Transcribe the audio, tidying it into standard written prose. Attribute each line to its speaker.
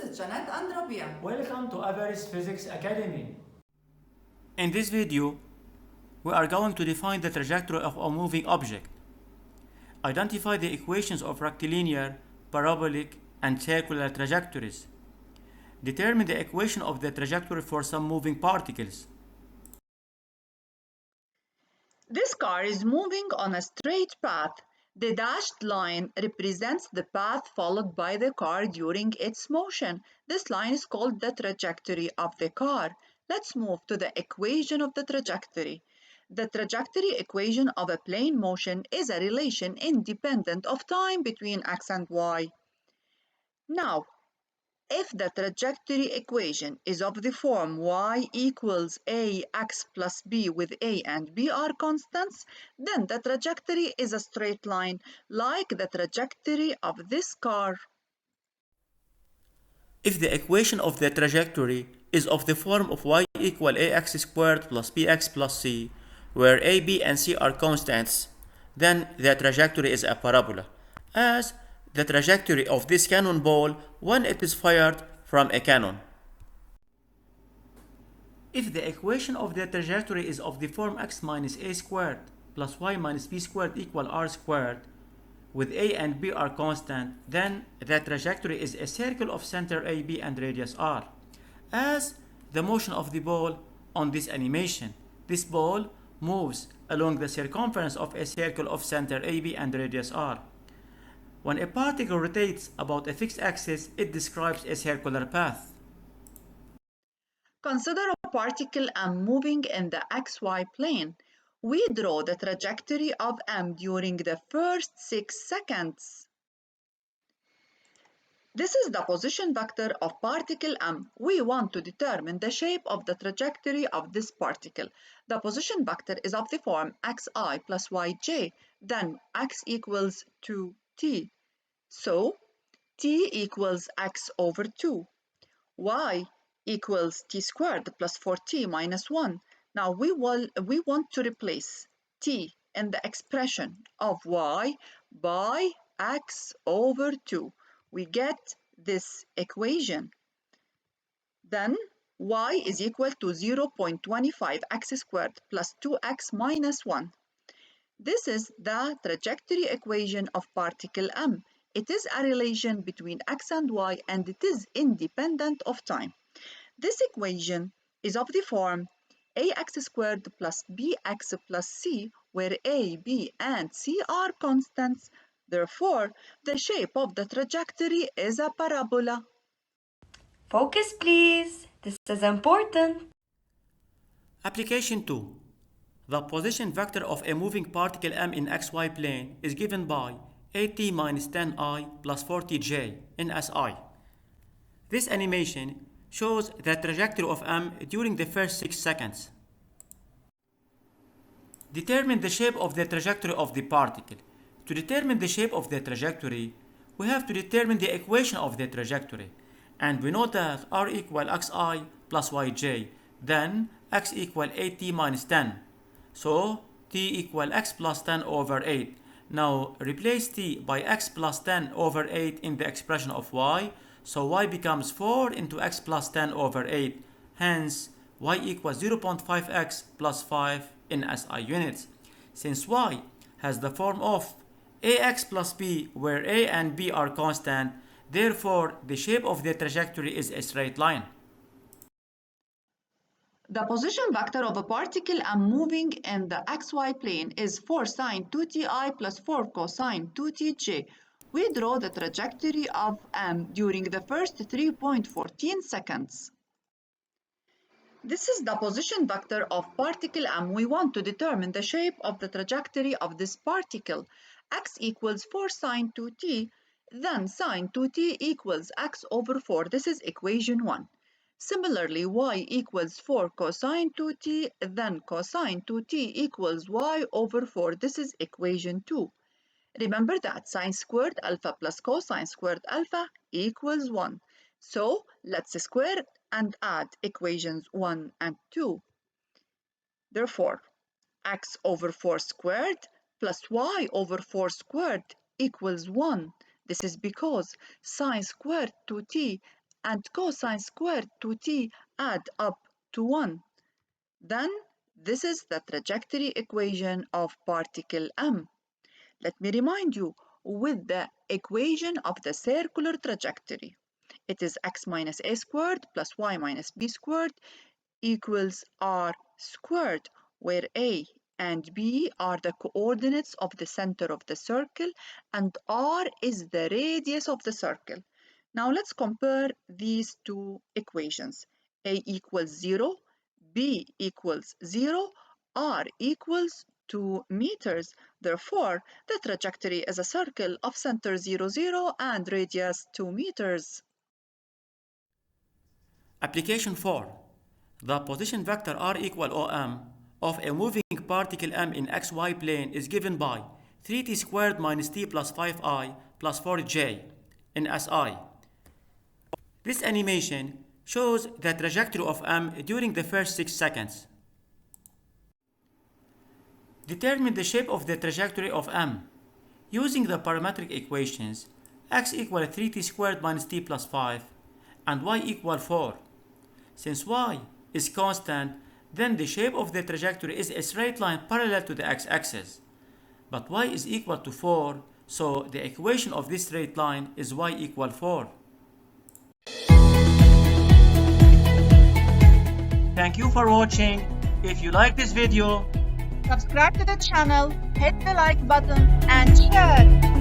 Speaker 1: is Janet and Rabia.
Speaker 2: Welcome to Everest Physics Academy. In this video, we are going to define the trajectory of a moving object, identify the equations of rectilinear, parabolic, and circular trajectories, determine the equation of the trajectory for some moving particles.
Speaker 1: This car is moving on a straight path. The dashed line represents the path followed by the car during its motion. This line is called the trajectory of the car. Let's move to the equation of the trajectory. The trajectory equation of a plane motion is a relation independent of time between x and y. Now, if the trajectory equation is of the form y equals ax plus b with a and b are constants, then the trajectory is a straight line, like the trajectory of this car.
Speaker 2: If the equation of the trajectory is of the form of y equal ax squared plus bx plus c, where a, b, and c are constants, then the trajectory is a parabola, as the trajectory of this cannonball when it is fired from a cannon. If the equation of the trajectory is of the form x minus a squared plus y minus b squared equal r squared, with a and b are constant, then the trajectory is a circle of center AB and radius r. As the motion of the ball on this animation, this ball moves along the circumference of a circle of center AB and radius r. When a particle rotates about a fixed axis, it describes a circular path.
Speaker 1: Consider a particle m moving in the xy plane. We draw the trajectory of m during the first 6 seconds. This is the position vector of particle m. We want to determine the shape of the trajectory of this particle. The position vector is of the form xi plus yj, then x equals 2t. So, t equals x over 2. Y equals t squared plus 4t minus 1. Now we want to replace t in the expression of y by x over 2. We get this equation. Then y is equal to 0.25 x squared plus 2x minus 1. This is the trajectory equation of particle m. It is a relation between x and y, and it is independent of time. This equation is of the form ax squared plus bx plus c, where a, b, and c are constants. Therefore, the shape of the trajectory is a parabola.
Speaker 3: Focus, please. This is important.
Speaker 2: Application 2. The position vector of a moving particle m in xy plane is given by 8t minus 10i plus 40j in SI. This animation shows the trajectory of m during the first 6 seconds. Determine the shape of the trajectory of the particle. To determine the shape of the trajectory, we have to determine the equation of the trajectory. And we know that r equal xi plus yj, then x equal 8t minus 10. So t equal x plus 10 over 8. Now replace t by x plus 10 over 8 in the expression of y. So y becomes 4 into x plus 10 over 8. Hence, y equals 0.5x plus 5 in SI units. Since y has the form of ax plus b, where a and b are constant, therefore the shape of the trajectory is a straight line.
Speaker 1: The position vector of a particle m moving in the xy plane is 4 sine 2ti plus 4 cosine 2tj. We draw the trajectory of m during the first 3.14 seconds. This is the position vector of particle m. We want to determine the shape of the trajectory of this particle. X equals 4 sine 2t, then sine 2t equals x over 4. This is equation 1. Similarly, y equals 4 cosine 2t, then cosine 2t equals y over 4. This is equation 2. Remember that sine squared alpha plus cosine squared alpha equals 1. So let's square and add equations 1 and 2. Therefore, x over 4 squared plus y over 4 squared equals 1. This is because sine squared 2t and cosine squared 2t add up to 1. Then this is the trajectory equation of particle m. Let me remind you with the equation of the circular trajectory. It is x minus a squared plus y minus b squared equals r squared, where a and b are the coordinates of the center of the circle and r is the radius of the circle. Now let's compare these two equations. A equals 0, b equals 0, r equals 2 meters. Therefore, the trajectory is a circle of center 0, 0 and radius 2 meters.
Speaker 2: Application 4. The position vector r equal OM of a moving particle m in xy plane is given by 3t squared minus t plus 5i plus 4j in SI. This animation shows the trajectory of m during the first 6 seconds. Determine the shape of the trajectory of m. Using the parametric equations, x equal 3t squared minus t plus 5 and y equal 4. Since y is constant, then the shape of the trajectory is a straight line parallel to the x-axis. But y is equal to 4, so the equation of this straight line is y equal 4. Thank you for watching. If you like this video,
Speaker 1: Subscribe to the channel, hit the like button and share.